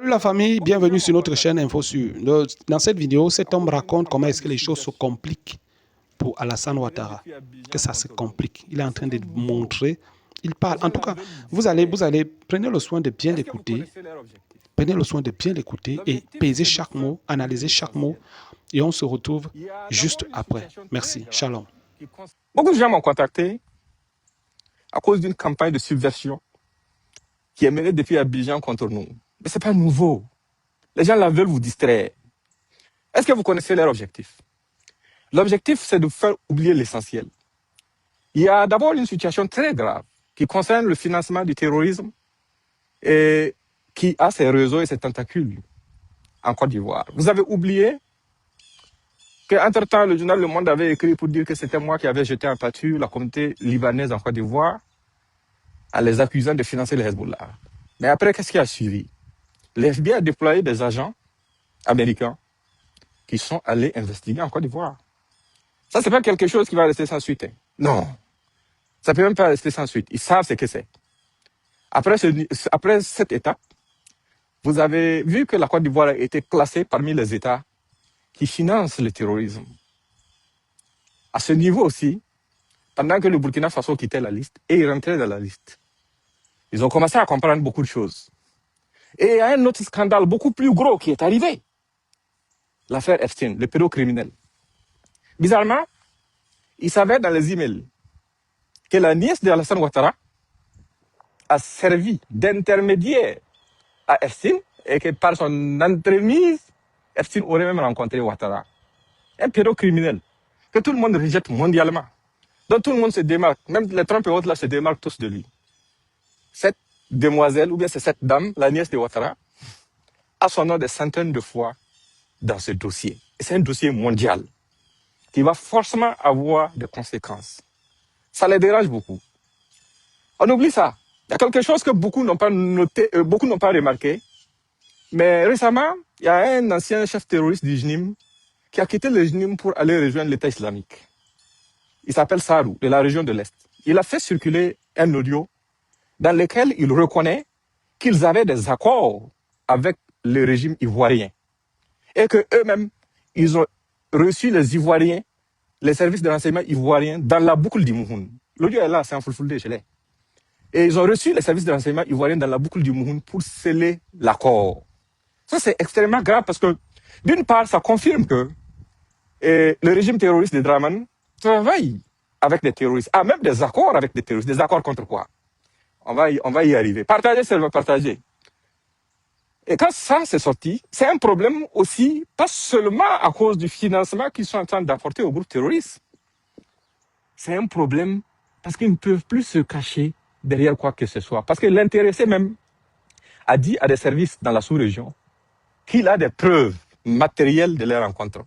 Salut la famille, bienvenue sur notre chaîne InfoSur. Dans cette vidéo, cet homme raconte comment est-ce que les choses se compliquent pour Alassane Ouattara, que ça se complique. Il est en train de montrer, il parle. En tout cas, prenez le soin de bien l'écouter, prenez le soin de bien l'écouter et peser chaque mot, analyser chaque mot, et on se retrouve juste après. Merci, shalom. Beaucoup de gens m'ont contacté à cause d'une campagne de subversion qui est menée depuis Abidjan contre nous. Mais ce n'est pas nouveau. Les gens là veulent vous distraire. Est-ce que vous connaissez leur objectif? L'objectif, c'est de vous faire oublier l'essentiel. Il y a d'abord une situation très grave qui concerne le financement du terrorisme et qui a ses réseaux et ses tentacules en Côte d'Ivoire. Vous avez oublié qu'entre-temps, le journal Le Monde avait écrit pour dire que c'était moi qui avais jeté en pâture la communauté libanaise en Côte d'Ivoire en les accusant de financer le Hezbollah. Mais après, qu'est-ce qui a suivi? L'FBI a déployé des agents américains qui sont allés investiguer en Côte d'Ivoire. Ça, c'est pas quelque chose qui va rester sans suite. Hein. Non. Ça peut même pas rester sans suite. Ils savent ce que c'est. Après cette étape, vous avez vu que la Côte d'Ivoire a été classée parmi les États qui financent le terrorisme. À ce niveau aussi, pendant que le Burkina Faso quittait la liste et il rentrait dans la liste, ils ont commencé à comprendre beaucoup de choses. Et il y a un autre scandale beaucoup plus gros qui est arrivé. L'affaire Epstein, le pédocriminel. Bizarrement, il s'avère dans les emails que la nièce d'Alassane Ouattara a servi d'intermédiaire à Epstein et que par son entremise, Epstein aurait même rencontré Ouattara. Un pédocriminel que tout le monde rejette mondialement. Donc tout le monde se démarque, même les Trump et autres là se démarquent tous de lui. Cette demoiselle, ou bien c'est cette dame, la nièce de Ouattara, a son nom des centaines de fois dans ce dossier. Et c'est un dossier mondial qui va forcément avoir des conséquences. Ça les dérange beaucoup. On oublie ça. Il y a quelque chose que beaucoup n'ont pas noté, beaucoup n'ont pas remarqué. Mais récemment, il y a un ancien chef terroriste du JNIM qui a quitté le JNIM pour aller rejoindre l'État islamique. Il s'appelle Sarou, de la région de l'Est. Il a fait circuler un audio dans lequel il reconnaît qu'ils avaient des accords avec le régime ivoirien. Et qu'eux-mêmes, ils ont reçu les Ivoiriens, les services de renseignement ivoiriens, dans la boucle du Mouhoun. L'audio est là, c'est en full je l'ai. Et ils ont reçu les services de renseignement ivoiriens dans la boucle du Mouhoun pour sceller l'accord. Ça, c'est extrêmement grave parce que, d'une part, ça confirme que le régime terroriste de Draman travaille avec des terroristes, a même des accords avec des terroristes. Des accords contre quoi? On va y arriver. Partager, c'est le partager. Et quand ça s'est sorti, c'est un problème aussi, pas seulement à cause du financement qu'ils sont en train d'apporter au groupe terroriste. C'est un problème parce qu'ils ne peuvent plus se cacher derrière quoi que ce soit. Parce que l'intéressé même a dit à des services dans la sous-région qu'il a des preuves matérielles de leur rencontre.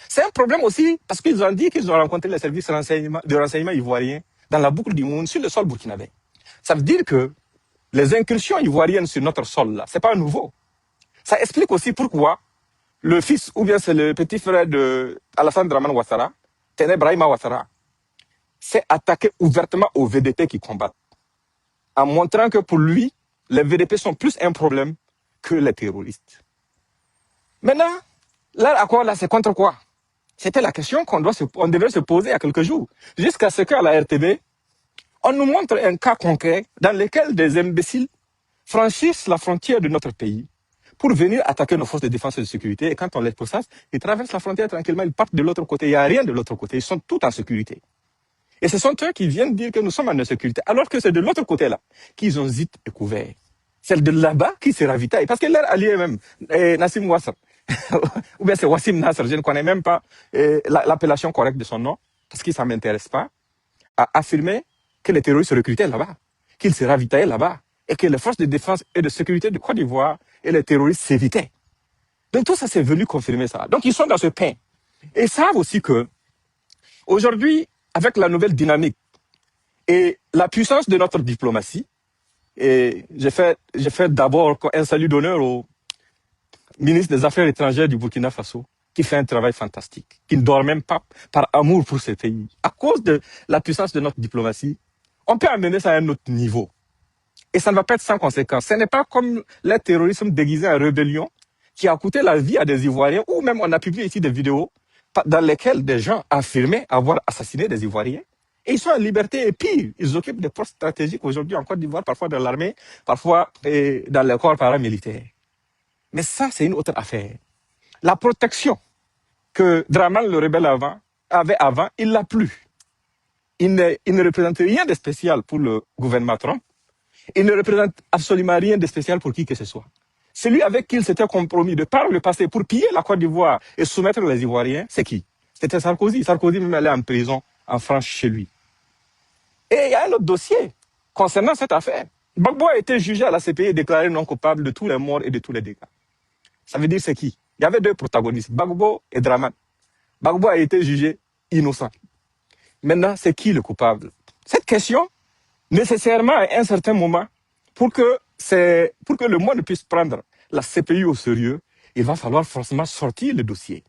C'est un problème aussi parce qu'ils ont dit qu'ils ont rencontré les services de renseignement ivoiriens dans la boucle du monde sur le sol burkinabé. Ça veut dire que les incursions ivoiriennes sur notre sol, là, c'est pas nouveau. Ça explique aussi pourquoi le fils, ou bien c'est le petit frère de Alassane Dramane Ouattara, Téné Brahima Ouattara, s'est attaqué ouvertement aux VDP qui combattent, en montrant que pour lui, les VDP sont plus un problème que les terroristes. Maintenant, là, à quoi là, c'est contre quoi? C'était la question qu'on devait se poser il y a quelques jours. Jusqu'à ce qu'à la RTB, on nous montre un cas concret dans lequel des imbéciles franchissent la frontière de notre pays pour venir attaquer nos forces de défense et de sécurité. Et quand on les pourchasse, ils traversent la frontière tranquillement, ils partent de l'autre côté. Il n'y a rien de l'autre côté. Ils sont tous en sécurité. Et ce sont eux qui viennent dire que nous sommes en insécurité, alors que c'est de l'autre côté-là qu'ils ont zit et couvert. C'est de là-bas qui se ravitaillent. Parce que leur allié même, Nassim Ouassar, ou bien c'est Wassim Nasser, je ne connais même pas l'appellation correcte de son nom, parce que ça ne m'intéresse pas, a affirmé que les terroristes se recrutaient là-bas, qu'ils se ravitaillaient là-bas, et que les forces de défense et de sécurité de Côte d'Ivoire et les terroristes s'évitaient. Donc tout ça, c'est venu confirmer ça. Donc ils sont dans ce pain. Et ils savent aussi que, aujourd'hui, avec la nouvelle dynamique et la puissance de notre diplomatie, et j'ai fait d'abord un salut d'honneur au ministre des Affaires étrangères du Burkina Faso, qui fait un travail fantastique, qui ne dort même pas par amour pour ce pays. À cause de la puissance de notre diplomatie, on peut amener ça à un autre niveau. Et ça ne va pas être sans conséquence. Ce n'est pas comme le terrorisme déguisé en rébellion qui a coûté la vie à des Ivoiriens, ou même on a publié ici des vidéos dans lesquelles des gens affirmaient avoir assassiné des Ivoiriens. Et ils sont en liberté, et pire, ils occupent des postes stratégiques aujourd'hui en Côte d'Ivoire, parfois dans l'armée, parfois dans les corps paramilitaires. Mais ça, c'est une autre affaire. La protection que Draman, le rebelle avait avant, il l'a plus. Il ne représente rien de spécial pour le gouvernement Trump. Il ne représente absolument rien de spécial pour qui que ce soit. Celui avec qui il s'était compromis de par le passé pour piller la Côte d'Ivoire et soumettre les Ivoiriens, c'est qui? C'était Sarkozy. Sarkozy même allait en prison en France chez lui. Et il y a un autre dossier concernant cette affaire. Gbagbo a été jugé à la CPI et déclaré non coupable de tous les morts et de tous les dégâts. Ça veut dire c'est qui? Il y avait deux protagonistes, Gbagbo et Draman. Gbagbo a été jugé innocent. Maintenant, c'est qui le coupable? Cette question, nécessairement à un certain moment, pour que le monde puisse prendre la CPI au sérieux, il va falloir forcément sortir le dossier.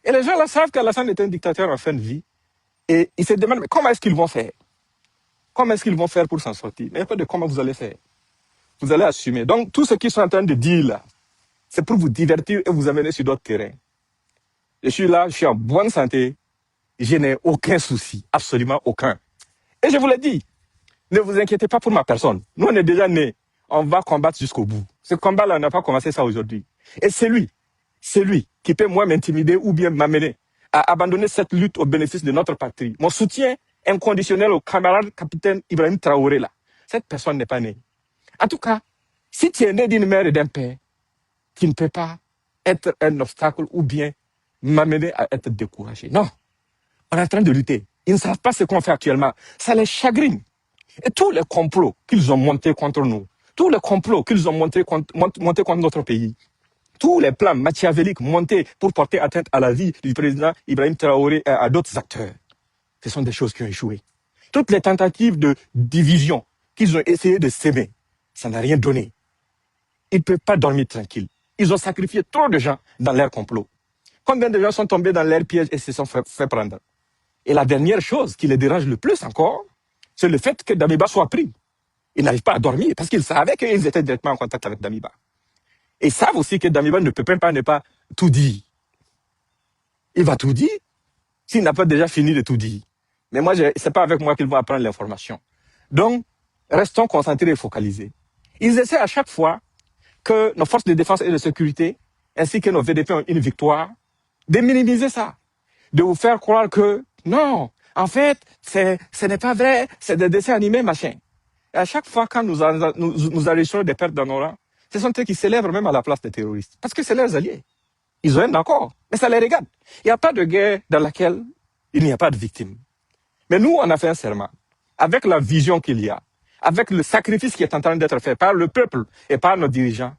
Et les gens là savent qu'Alassane est un dictateur en fin de vie, et ils se demandent mais comment est-ce qu'ils vont faire? Comment est-ce qu'ils vont faire pour s'en sortir? Mais il n'y a pas de comment vous allez faire. Vous allez assumer. Donc, tout ce qu'ils sont en train de dire là, c'est pour vous divertir et vous amener sur d'autres terrains. Je suis là, je suis en bonne santé, je n'ai aucun souci, absolument aucun. Et je vous l'ai dit, ne vous inquiétez pas pour ma personne. Nous, on est déjà nés. On va combattre jusqu'au bout. Ce combat-là, on n'a pas commencé ça aujourd'hui. Et c'est lui qui peut moi m'intimider ou bien m'amener à abandonner cette lutte au bénéfice de notre patrie. Mon soutien inconditionnel au camarade capitaine Ibrahim Traoré là. Cette personne n'est pas née. En tout cas, si tu es né d'une mère et d'un père, tu ne peux pas être un obstacle ou bien m'amener à être découragé. Non. On est en train de lutter. Ils ne savent pas ce qu'on fait actuellement. Ça les chagrine. Et tous les complots qu'ils ont montés contre nous, tous les complots qu'ils ont montés contre notre pays, tous les plans machiavéliques montés pour porter atteinte à la vie du président Ibrahim Traoré et à d'autres acteurs, ce sont des choses qui ont échoué. Toutes les tentatives de division qu'ils ont essayé de s'aimer, ça n'a rien donné. Ils ne peuvent pas dormir tranquilles. Ils ont sacrifié trop de gens dans leur complot. Combien de gens sont tombés dans leur piège et se sont fait prendre? Et la dernière chose qui les dérange le plus encore, c'est le fait que Damiba soit pris. Ils n'arrivent pas à dormir parce qu'ils savaient qu'ils étaient directement en contact avec Damiba. Et ils savent aussi que Damiba ne peut même pas ne pas tout dire. Il va tout dire s'il n'a pas déjà fini de tout dire. Mais moi, c'est pas avec moi qu'ils vont apprendre l'information. Donc, restons concentrés et focalisés. Ils essaient à chaque fois que nos forces de défense et de sécurité, ainsi que nos VDP ont une victoire, de minimiser ça. De vous faire croire que non, en fait, ce n'est pas vrai, c'est des dessins animés, machin. Et à chaque fois, quand nous enregistrons des pertes dans nos rangs, ce sont eux qui célèbrent même à la place des terroristes. Parce que c'est leurs alliés. Ils ont un accord, mais ça les regarde. Il n'y a pas de guerre dans laquelle il n'y a pas de victimes. Mais nous, on a fait un serment. Avec la vision qu'il y a, avec le sacrifice qui est en train d'être fait par le peuple et par nos dirigeants,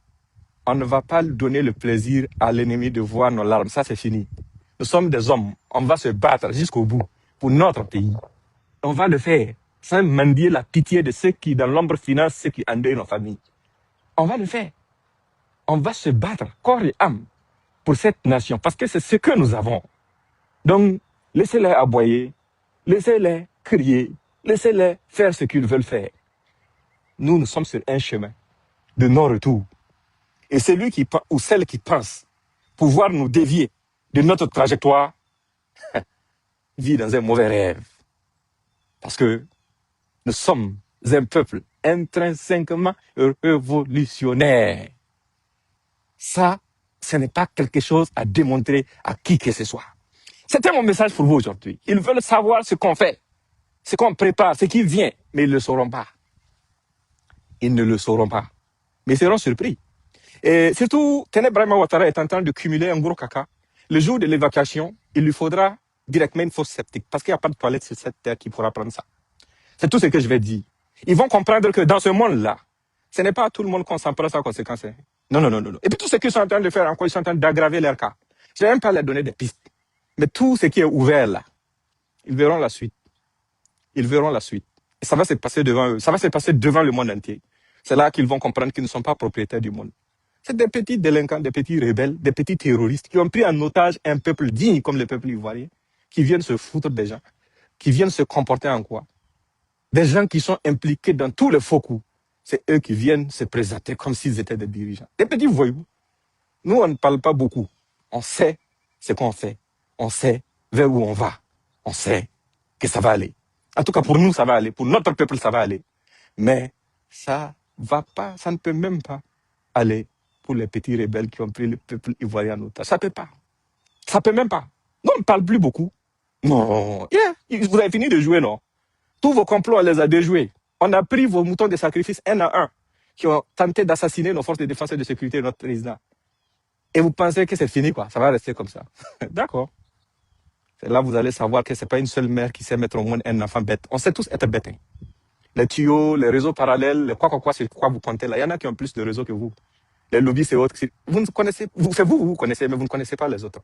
on ne va pas donner le plaisir à l'ennemi de voir nos larmes. Ça, c'est fini. Nous sommes des hommes. On va se battre jusqu'au bout pour notre pays. On va le faire sans mendier la pitié de ceux qui, dans l'ombre, financent ceux qui endeuillent nos familles. On va le faire. On va se battre corps et âme pour cette nation parce que c'est ce que nous avons. Donc, laissez-les aboyer, laissez-les crier, laissez-les faire ce qu'ils veulent faire. Nous sommes sur un chemin de non-retour. Et celui ou celle qui pense pouvoir nous dévier de notre trajectoire vit dans un mauvais rêve. Parce que nous sommes un peuple intrinsèquement révolutionnaire. Ça, ce n'est pas quelque chose à démontrer à qui que ce soit. C'était mon message pour vous aujourd'hui. Ils veulent savoir ce qu'on fait, ce qu'on prépare, ce qui vient, mais ils ne le sauront pas. Ils ne le sauront pas. Mais ils seront surpris. Et surtout, Tené Brahima Ouattara est en train de cumuler un gros caca. Le jour de l'évacuation, il lui faudra directement une fosse septique, parce qu'il n'y a pas de toilette sur cette terre qui pourra prendre ça. C'est tout ce que je vais dire. Ils vont comprendre que dans ce monde-là, ce n'est pas tout le monde qu'on s'en prend sans conséquence. Non, non, non, non. Et puis tout ce qu'ils sont en train de faire encore, ils sont en train d'aggraver leur cas. Je ne vais même pas leur donner des pistes. Mais tout ce qui est ouvert là, ils verront la suite. Ils verront la suite. Et ça va se passer devant eux. Ça va se passer devant le monde entier. C'est là qu'ils vont comprendre qu'ils ne sont pas propriétaires du monde. C'est des petits délinquants, des petits rebelles, des petits terroristes qui ont pris en otage un peuple digne comme le peuple ivoirien, qui viennent se foutre des gens, qui viennent se comporter en quoi? Des gens qui sont impliqués dans tous les faux coups, c'est eux qui viennent se présenter comme s'ils étaient des dirigeants. Des petits voyous. Nous, on ne parle pas beaucoup. On sait ce qu'on fait. On sait vers où on va. On sait que ça va aller. En tout cas, pour nous, ça va aller. Pour notre peuple, ça va aller. Mais ça va pas, ça ne peut même pas aller pour les petits rebelles qui ont pris le peuple ivoirien en otage. Ça peut pas. Ça peut même pas. Non, on ne parle plus beaucoup. Non. Yeah. Vous avez fini de jouer, non? Tous vos complots, on les a déjoués. On a pris vos moutons de sacrifice un à un qui ont tenté d'assassiner nos forces de défense et de sécurité de notre président. Et vous pensez que c'est fini, quoi. Ça va rester comme ça. D'accord. C'est là vous allez savoir que c'est pas une seule mère qui sait mettre au monde un enfant bête. On sait tous être bêtes. Hein. Les tuyaux, les réseaux parallèles, les quoi, c'est quoi vous comptez là. Il y en a qui ont plus de réseaux que vous. Les lobbies, c'est autre. Vous ne connaissez, vous connaissez, mais vous ne connaissez pas les autres.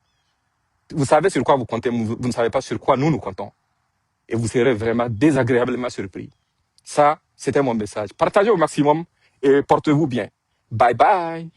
Vous savez sur quoi vous comptez, vous ne savez pas sur quoi nous comptons. Et vous serez vraiment désagréablement surpris. Ça, c'était mon message. Partagez au maximum et portez-vous bien. Bye bye.